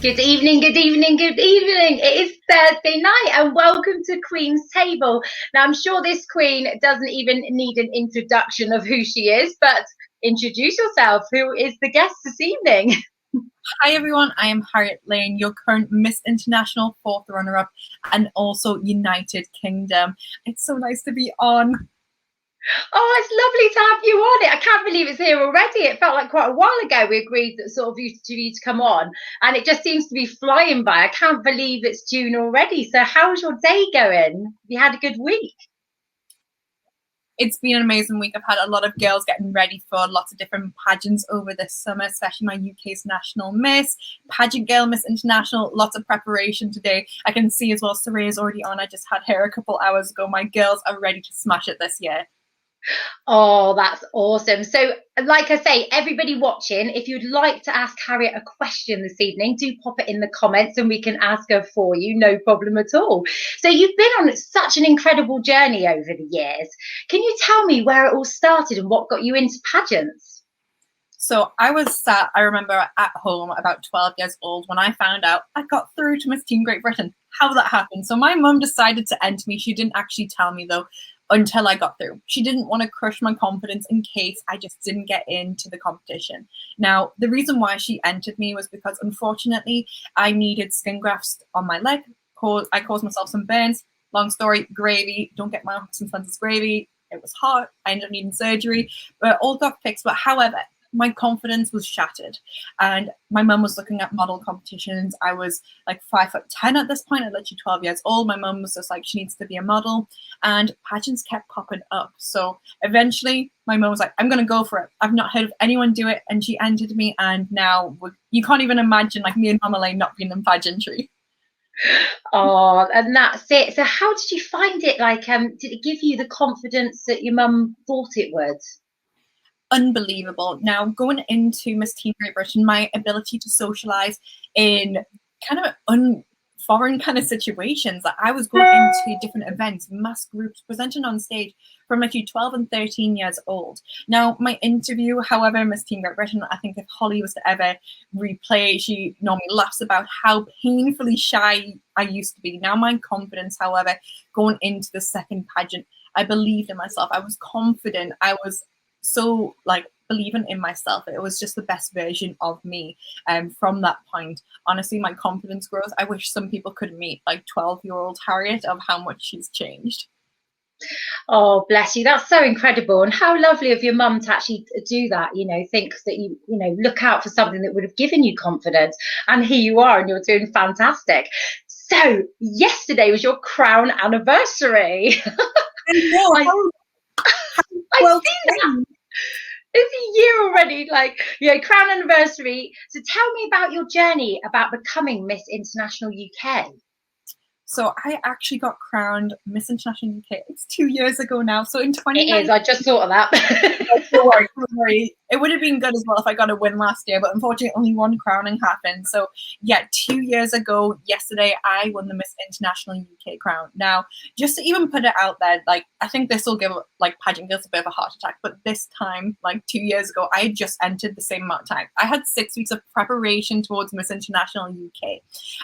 Good evening, good evening, good evening. It is Thursday night and welcome to Queen's Table. Now, I'm sure this Queen doesn't even need an introduction of who she is, but introduce yourself. Who is the guest this evening? Hi everyone, I am Harriotte Lane, your current Miss International 4th runner-up and also United Kingdom. It's so nice to be on. Oh, it's lovely to have you on it. I can't believe it's here already. It felt like quite a while ago we agreed that sort of you to come on, and it just seems to be flying by. I can't believe it's June already. So how's your day going? Have you had a good week? It's been an amazing week. I've had a lot of girls getting ready for lots of different pageants over this summer, especially my UK's National Miss, Pageant Girl, Miss International, lots of preparation today. I can see as well Saraya's already on. I just had her a couple hours ago. My girls are ready to smash it this year. Oh, that's awesome. So, like I say, everybody watching, if you'd like to ask Harriet a question this evening, do pop it in the comments and we can ask her for you, no problem at all. So, you've been on such an incredible journey over the years. Can you tell me where it all started and what got you into pageants? So I was sat, I remember at home about 12 years old when I found out I got through to Miss Teen Great Britain. How that happened? So my mum decided to enter me. She didn't actually tell me though until I got through. She didn't want to crush my confidence in case I just didn't get into the competition. Now, the reason why she entered me was because unfortunately I needed skin grafts on my leg. I caused myself some burns. Long story, gravy. Don't get my Marks and Spencer's gravy. It was hot. I ended up needing surgery, but all got fixed. But however, my confidence was shattered, and my mum was looking at model competitions. I was like 5'10" at this point, at literally 12 years old. My mum was just like, she needs to be a model, and pageants kept popping up. So eventually my mum was like, I'm gonna go for it. I've not heard of anyone do it, and she entered me, and now you can't even imagine like me and Mama Lane not being in pageantry. Oh, and that's it. So how did you find it? Like, did it give you the confidence that your mum thought it would? Unbelievable. Now, going into Miss Teen Great Britain, my ability to socialize in kind of foreign kind of situations, that I was going into different events, mass groups, presenting on stage from actually 12 and 13 years old. Now, my interview, however, Miss Teen Great Britain, I think if Holly was to ever replay, she normally laughs about how painfully shy I used to be. Now, my confidence, however, going into the second pageant, I believed in myself. I was confident. I was so like believing in myself. It was just the best version of me. From that point, honestly, my confidence growth, I wish some people could meet like 12-year-old Harriet of how much she's changed. Oh, bless you. That's so incredible. And how lovely of your mum to actually do that, think that look out for something that would have given you confidence. And here you are, and you're doing fantastic. So, yesterday was your crown anniversary. I know. I've seen that. It's a year already, crown anniversary. So tell me about your journey about becoming Miss International UK. So I actually got crowned Miss International UK. It's 2 years ago now. So in 2019, it is. I just thought of that. Don't worry. It would have been good as well if I got a win last year, but unfortunately only one crowning happened. So yeah, 2 years ago, yesterday, I won the Miss International UK crown. Now, just to even put it out there, like I think this will give like pageant girls a bit of a heart attack, but this time, like 2 years ago, I had just entered the same amount of time. I had 6 weeks of preparation towards Miss International UK.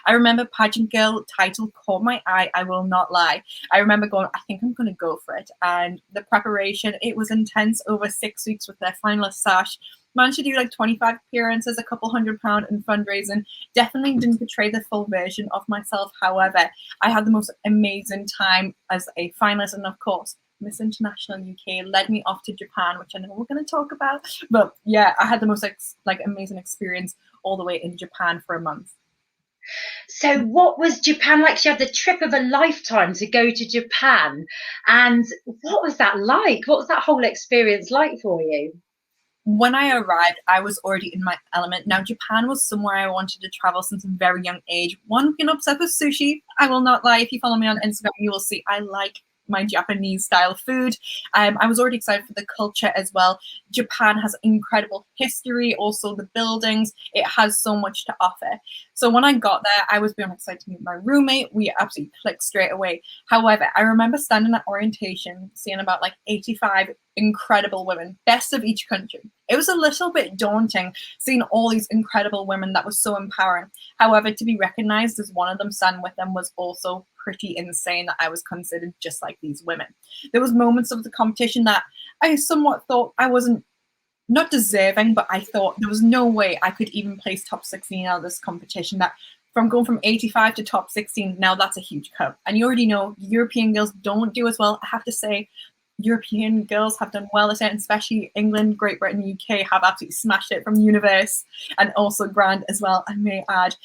I remember pageant girl title caught my eye, I will not lie. I remember going, I think I'm going to go for it. And the preparation, it was intense over 6 weeks with their finalist sash. Managed to do like 25 appearances, a couple £100 in fundraising. Definitely didn't portray the full version of myself. However, I had the most amazing time as a finalist. And of course, Miss International UK led me off to Japan, which I know we're going to talk about. But yeah, I had the most amazing experience all the way in Japan for a month. So what was Japan like? She had the trip of a lifetime to go to Japan. And what was that like? What was that whole experience like for you? When I arrived, I was already in my element. Now, Japan was somewhere I wanted to travel since a very young age. One, being obsessed with sushi. I will not lie. If you follow me on Instagram, you will see I like my Japanese style food. I was already excited for the culture as well. Japan has incredible history, also the buildings. It has so much to offer. So when I got there, I was beyond excited to meet my roommate. We absolutely clicked straight away. However, I remember standing at orientation, seeing about like 85 incredible women, best of each country. It was a little bit daunting seeing all these incredible women that was so empowering. However, to be recognized as one of them, stand with them, was also pretty insane that I was considered just like these women. There was moments of the competition that I somewhat thought I wasn't not deserving, but I thought there was no way I could even place top 16 out of this competition. That from going from 85 to top 16, now that's a huge cut. And you already know European girls don't do as well. I have to say, European girls have done well at it, and especially England, Great Britain, UK have absolutely smashed it from Universe and also Grand as well, I may add.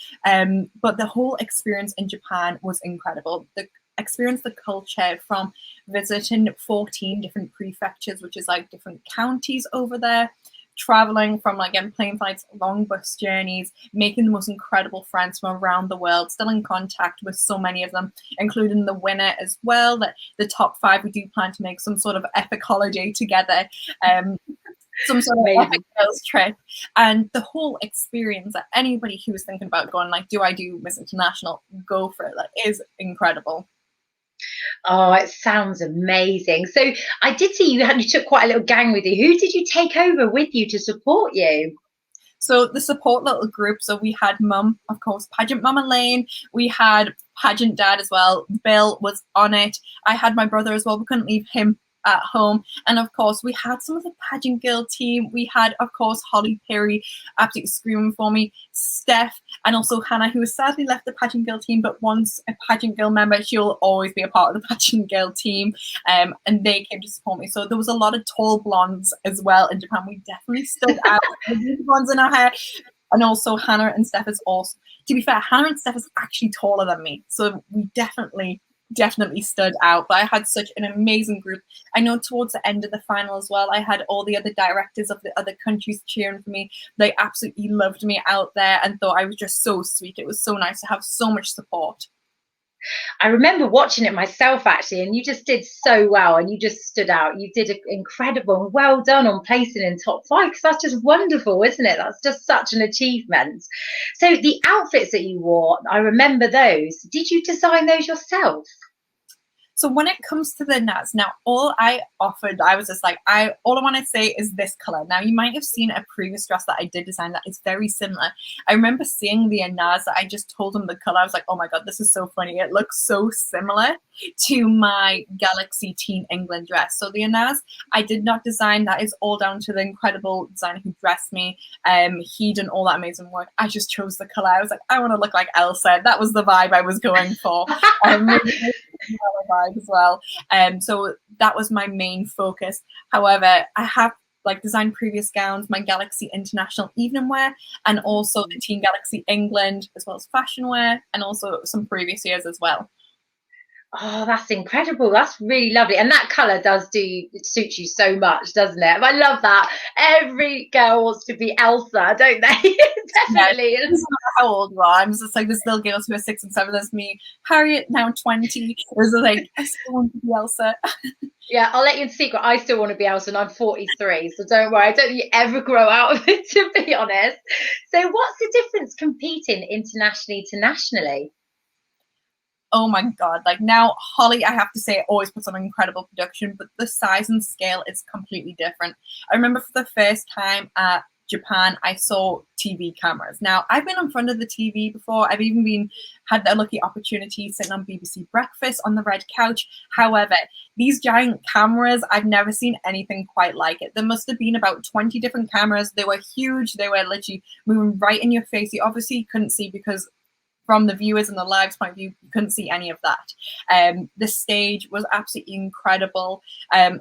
But the whole experience in Japan was incredible. The experience, the culture, from visiting 14 different prefectures, which is like different counties over there, traveling from like plane flights, long bus journeys, making the most incredible friends from around the world, still in contact with so many of them, including the winner as well. That the top 5, we do plan to make some sort of epic holiday together, some sort of epic girls trip. And the whole experience, that anybody who was thinking about going like, do I do Miss International, go for it. That is incredible. Oh, it sounds amazing. So I did see you took quite a little gang with you. Who did you take over with you to support you? So the support little group, so we had mum, of course, pageant mum Elaine. We had pageant dad as well. Bill was on it. I had my brother as well. We couldn't leave him at home. And of course, we had some of the pageant girl team. We had, of course, Holly Perry absolutely screaming for me, Steph, and also Hannah, who has sadly left the pageant girl team, but once a pageant girl member, she'll always be a part of the pageant girl team. And they came to support me. So there was a lot of tall blondes as well in Japan. We definitely stood out with blondes in our hair. And also Hannah and Steph is also, to be fair, Hannah and Steph is actually taller than me. So we definitely stood out. But I had such an amazing group. I know towards the end of the final as well, I had all the other directors of the other countries cheering for me. They absolutely loved me out there and thought I was just so sweet. It was so nice to have so much support. I remember watching it myself actually, and you just did so well, and you just stood out. You did incredible, and well done on placing in top 5, because that's just wonderful, isn't it? That's just such an achievement. So the outfits that you wore, I remember those. Did you design those yourself? So when it comes to the NAS, now all I offered, I was just like, all I want to say is this color. Now you might have seen a previous dress that I did design that is very similar. I remember seeing the NAS that I just told them the color. I was like, oh my God, this is so funny. It looks so similar to my Galaxy Teen England dress. So the NAS, I did not design. That is all down to the incredible designer who dressed me. He did all that amazing work. I just chose the color. I was like, I want to look like Elsa. That was the vibe I was going for. Vibe as well. So that was my main focus. However, I have like designed previous gowns, my Galaxy International evening wear, and also the Teen Galaxy England, as well as fashion wear, and also some previous years as well. Oh, that's incredible. That's really lovely. And that colour suit you so much, doesn't it? I love that. Every girl wants to be Elsa, don't they? Definitely. Yeah, it doesn't matter how old you are. I'm just like, there's still girls who are 6 and 7. There's me, Harriette, now 20. There's like, I still want to be Elsa. Yeah, I'll let you in secret. I still want to be Elsa, and I'm 43, so don't worry. I don't think you ever grow out of it, to be honest. So what's the difference competing internationally to nationally? Oh my God, like now Holly, I have to say, always puts on an incredible production, but the size and scale is completely different. I remember for the first time at Japan, I saw TV cameras. Now I've been in front of the TV before. I've even had the lucky opportunity sitting on BBC Breakfast on the red couch. However, these giant cameras, I've never seen anything quite like it. There must have been about 20 different cameras. They were huge. They were literally moving right in your face. You obviously couldn't see because from the viewers and the live's point of view, you couldn't see any of that. The stage was absolutely incredible.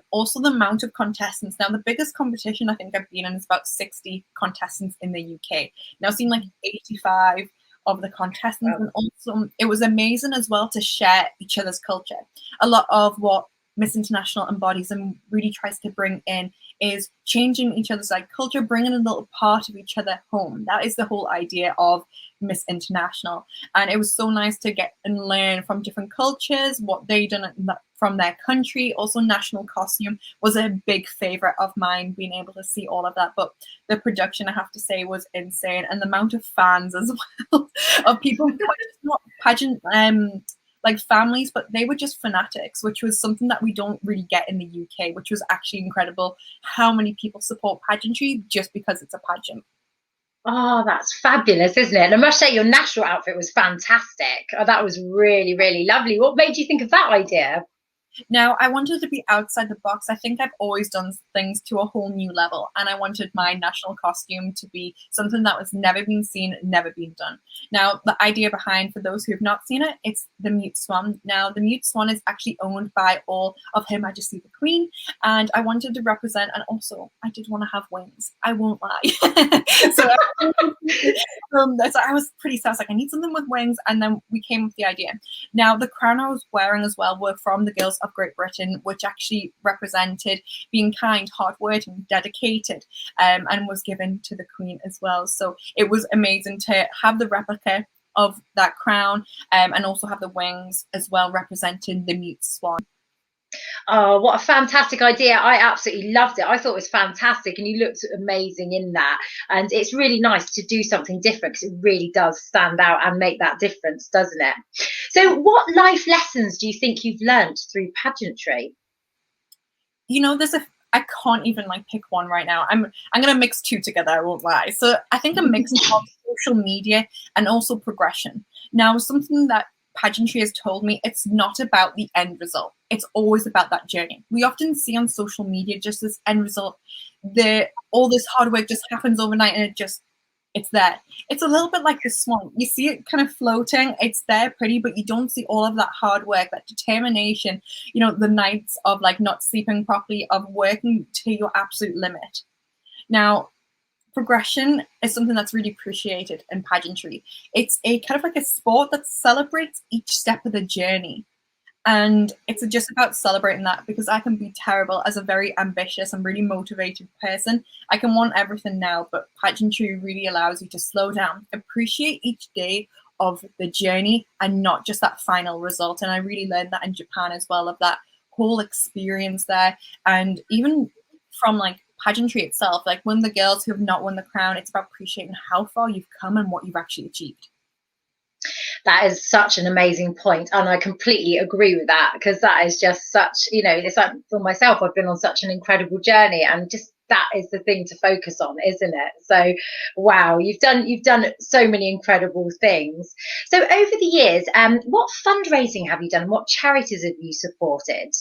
Also, the amount of contestants. Now, the biggest competition I think I've been in is about 60 contestants in the UK. Now, seeing like 85 of the contestants, and also it was amazing as well to share each other's culture. A lot of what Miss International embodies and really tries to bring in is changing each other's like culture, bringing a little part of each other home. That is the whole idea of Miss International. And it was so nice to get and learn from different cultures, what they done from their country. Also, national costume was a big favorite of mine, being able to see all of that. But the production, I have to say, was insane, and the amount of fans as well of people who were just not pageant like families, but they were just fanatics, which was something that we don't really get in the UK, which was actually incredible. How many people support pageantry just because it's a pageant? Oh, that's fabulous, isn't it? And I must say, your national outfit was fantastic. Oh, that was really, really lovely. What made you think of that idea? Now, I wanted to be outside the box. I think I've always done things to a whole new level, and I wanted my national costume to be something that was never been seen, never been done. Now, the idea behind, for those who have not seen it, it's the Mute Swan. Now, the Mute Swan is actually owned by all of Her Majesty the Queen, and I wanted to represent, and also I did want to have wings. I won't lie. so, so I was pretty sad. I was like, I need something with wings, and then we came up with the idea. Now, the crown I was wearing as well were from the girls of Great Britain, which actually represented being kind, hardworking, dedicated, and was given to the Queen as well. So it was amazing to have the replica of that crown, and also have the wings as well representing the Mute Swan. Oh, what a fantastic idea. I absolutely loved it. I thought it was fantastic, and you looked amazing in that. And it's really nice to do something different, because it really does stand out and make that difference, doesn't it? So what life lessons do you think you've learned through pageantry? You know, I can't even like pick one right now. I'm gonna mix two together, I won't lie. So I think a mix of social media and also progression. Now, something that pageantry has told me, it's not about the end result. It's always about that journey. We often see on social media just this end result, all this hard work just happens overnight and it's there. It's a little bit like the swan. You see it kind of floating, it's there pretty, but you don't see all of that hard work, that determination, you know, the nights of like not sleeping properly, of working to your absolute limit. Now, progression is something that's really appreciated in pageantry. It's a kind of like a sport that celebrates each step of the journey. And it's just about celebrating that, because I can be terrible as a very ambitious and really motivated person. I can want everything now, but pageantry really allows you to slow down, appreciate each day of the journey and not just that final result. And I really learned that in Japan as well, of that whole experience there. And even from like pageantry itself, like when the girls who have not won the crown, it's about appreciating how far you've come and what you've actually achieved. That is such an amazing point, and I completely agree with that, because that is just such, you know, it's like for myself, I've been on such an incredible journey, and just that is the thing to focus on, isn't it? So wow, you've done so many incredible things. So over the years, what fundraising have you done? What charities have you supported?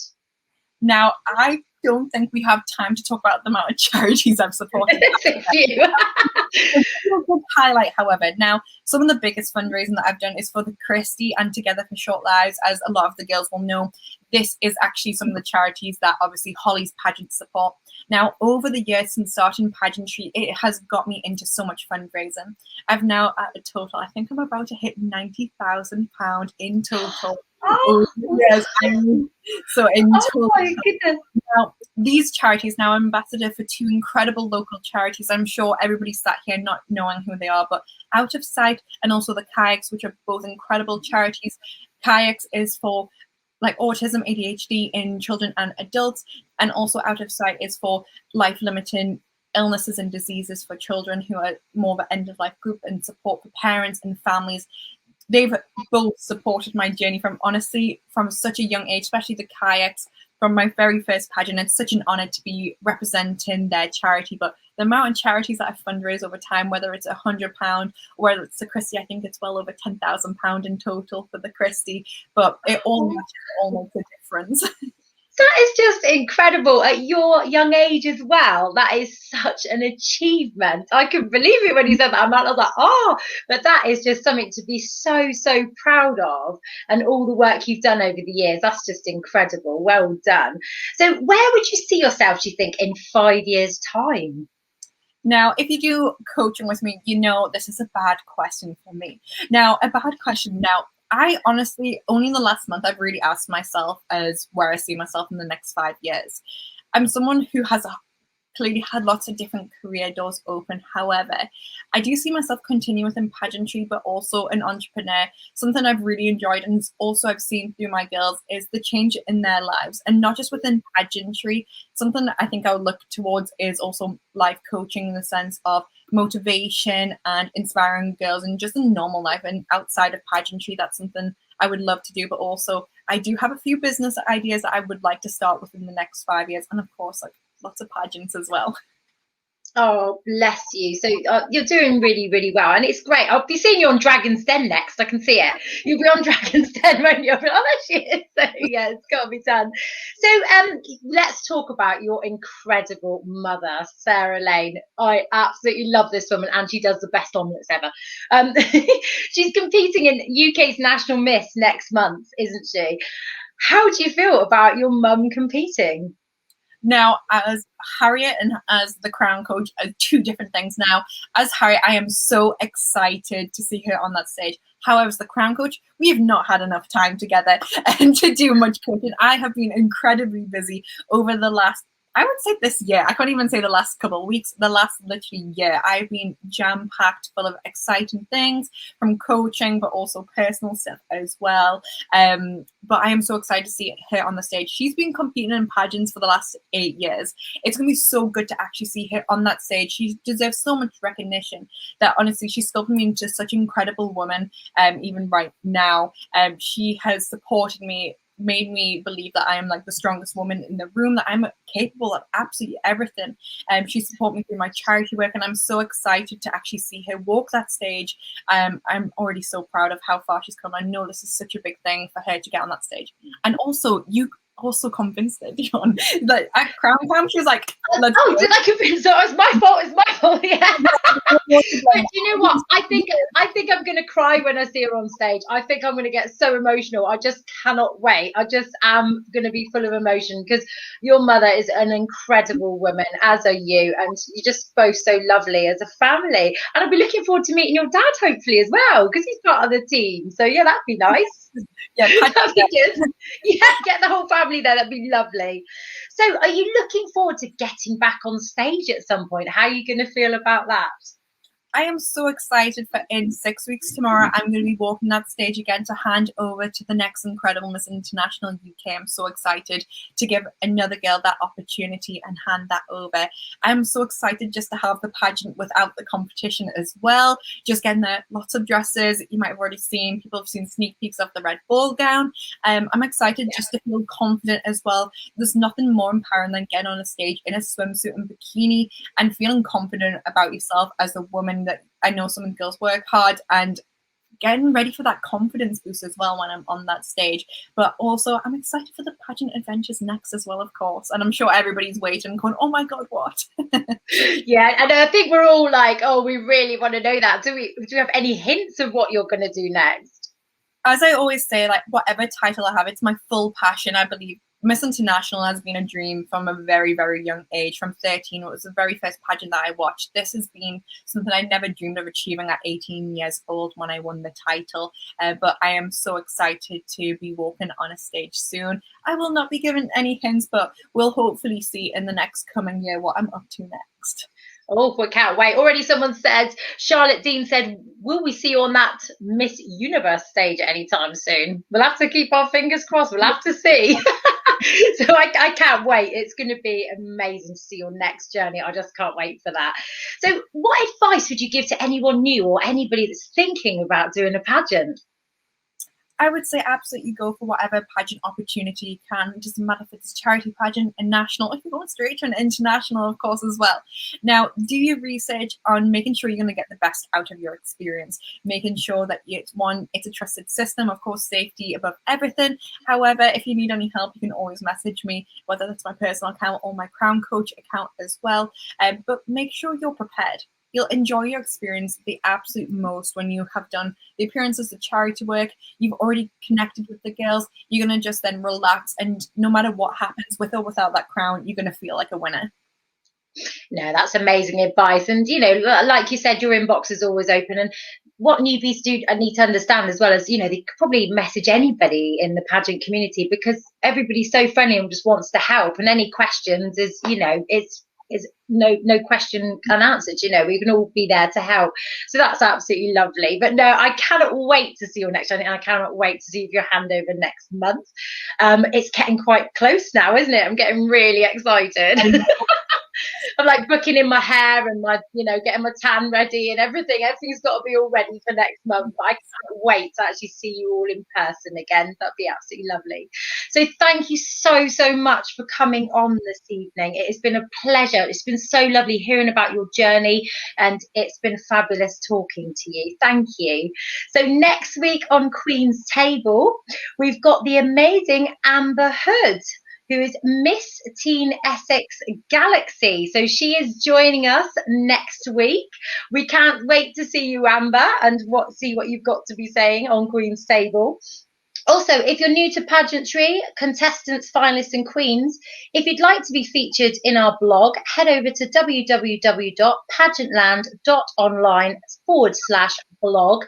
Now, I don't think we have time to talk about the amount of charities I've supported. A few. A good highlight, however. Now, some of the biggest fundraising that I've done is for the Christie and Together for Short Lives. As a lot of the girls will know, this is actually some of the charities that obviously Holly's pageant support. Now, over the years since starting pageantry, it has got me into so much fundraising. I've now at a total, I think I'm about to hit £90,000 in total. Oh, yes, so in total. Oh my goodness. Now, these charities, now I'm ambassador for two incredible local charities. I'm sure everybody sat here not knowing who they are, but Out of Sight and also the Kayaks, which are both incredible charities. Kayaks is for like autism, ADHD in children and adults, and also Out of Sight is for life-limiting illnesses and diseases for children who are more of an end-of-life group, and support for parents and families. They've both supported my journey from such a young age, especially the Kayaks, from my very first pageant. It's such an honor to be representing their charity, but the amount of charities that I've fundraised over time, whether it's £100 or whether it's the Christie, I think it's well over £10,000 in total for the Christie, but it all makes a difference. That is just incredible at your young age as well. That is such an achievement. I couldn't believe it when you said that. I was like, oh, but that is just something to be so, so proud of. And all the work you've done over the years, that's just incredible. Well done. So where would you see yourself, do you think, in 5 years' time? Now, if you do coaching with me, you know this is a bad question for me. Now, a bad question. Now, I honestly, only in the last month, I've really asked myself as where I see myself in the next 5 years. I'm someone who has a clearly had lots of different career doors open. However, I do see myself continuing within pageantry, but also an entrepreneur. Something I've really enjoyed, and also I've seen through my girls, is the change in their lives, and not just within pageantry. Something that I think I would look towards is also life coaching, in the sense of motivation and inspiring girls and just in normal life and outside of pageantry. That's something I would love to do. But also I do have a few business ideas that I would like to start within the next 5 years, and of course, like, lots of pageants as well. Oh, bless you. So you're doing really, really well. And it's great. I'll be seeing you on Dragon's Den next. I can see it. You'll be on Dragon's Den, won't you? Oh, there she is. So, yeah, it's got to be done. So let's talk about your incredible mother, Sarah Lane. I absolutely love this woman, and she does the best omelets ever. She's competing in UK's National Miss next month, isn't she? How do you feel about your mum competing? Now, as Harriotte and as the crown coach are two different things. Now, as Harriotte, I am so excited to see her on that stage. However, as the crown coach, we have not had enough time together and to do much coaching. I have been incredibly busy over the last, I would say this year. I can't even say the last couple of weeks, the last literally year. I've been jam-packed full of exciting things from coaching, but also personal stuff as well. But I am so excited to see her on the stage. She's been competing in pageants for the last 8 years. It's going to be so good to actually see her on that stage. She deserves so much recognition that honestly, she's sculpted me into such an incredible woman. Even right now, she has supported me, made me believe that I am like the strongest woman in the room, that I'm capable of absolutely everything. She supported me through my charity work, and I'm so excited to actually see her walk that stage. I'm already so proud of how far she's come. I know this is such a big thing for her to get on that stage. And also, you also convinced her, Dion. Like at Crown Camp, she was like, "Let's go." Did I convince her? It's my fault. It's my fault. Yeah. But you know what? I think I'm going to cry when I see her on stage. I think I'm going to get so emotional. I just cannot wait. I just am going to be full of emotion, because your mother is an incredible woman, as are you, and you're just both so lovely as a family. And I'll be looking forward to meeting your dad, hopefully, as well, because he's part of the team. So yeah, that'd be nice. Yeah, that'd be good. Yeah, get the whole family there. That'd be lovely. So, are you looking forward to getting back on stage at some point? How are you going to feel about that? I am so excited for in 6 weeks tomorrow. I'm going to be walking that stage again to hand over to the next incredible Miss International UK. I'm so excited to give another girl that opportunity and hand that over. I'm so excited just to have the pageant without the competition as well. Just getting there, lots of dresses. You might have already seen, people have seen sneak peeks of the red ball gown. I'm excited just to feel confident as well. There's nothing more empowering than getting on a stage in a swimsuit and bikini and feeling confident about yourself as a woman. That I know some girls work hard, and getting ready for that confidence boost as well when I'm on that stage. But also I'm excited for the pageant adventures next as well, of course, and I'm sure everybody's waiting going, oh my god, what? Yeah, and I think we're all like, oh, we really want to know that. Do we have any hints of what you're going to do next? As I always say, like, whatever title I have, it's my full passion. I believe Miss International has been a dream from a very, very young age. From 13, it was the very first pageant that I watched. This has been something I never dreamed of achieving at 18 years old when I won the title. But I am so excited to be walking on a stage soon. I will not be giving any hints, but we'll hopefully see in the next coming year what I'm up to next. Oh, we can't wait. Already someone said, Charlotte Dean said, will we see you on that Miss Universe stage anytime soon? We'll have to keep our fingers crossed. We'll have to see. So I can't wait. It's going to be amazing to see your next journey. I just can't wait for that. So what advice would you give to anyone new or anybody that's thinking about doing a pageant? I would say absolutely go for whatever pageant opportunity you can. It doesn't matter if it's a charity pageant, a national, if you're going straight to an international, of course, as well. Now, do your research on making sure you're going to get the best out of your experience, making sure that it's a trusted system, of course, safety above everything. However, if you need any help, you can always message me, whether that's my personal account or my Crown Coach account as well. But make sure you're prepared. You'll enjoy your experience the absolute most when you have done the appearances, the charity work. You've already connected with the girls. You're going to just then relax, and no matter what happens, with or without that crown, you're going to feel like a winner. No, that's amazing advice. And, you know, like you said, your inbox is always open. And what newbies do need to understand as well as, you know, they could probably message anybody in the pageant community, because everybody's so friendly and just wants to help. And any questions is, you know, it's is no question unanswered. You know, we can all be there to help. So that's absolutely lovely. But no, I cannot wait to see your next one, and I cannot wait to see your handover next month. It's getting quite close now, isn't it? I'm getting really excited. I'm like booking in my hair and my, you know, getting my tan ready and everything. Everything's got to be all ready for next month. But I can't wait to actually see you all in person again. That'd be absolutely lovely. So thank you so much for coming on this evening. It has been a pleasure. It's been so lovely hearing about your journey, and it's been fabulous talking to you. Thank you. So next week on Queen's Table, we've got the amazing Amber Hood, who is Miss Teen Essex Galaxy. So she is joining us next week. We can't wait to see you, Amber, and see what you've got to be saying on Queen's Table. Also, if you're new to pageantry, contestants, finalists and queens, if you'd like to be featured in our blog, head over to www.pageantland.online/blog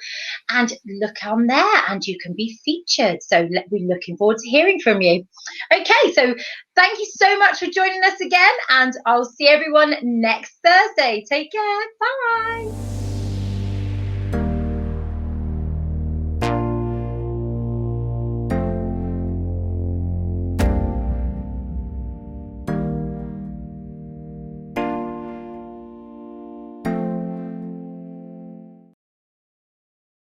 and look on there and you can be featured. So we're looking forward to hearing from you. Okay, so thank you so much for joining us again, and I'll see everyone next Thursday. Take care. Bye.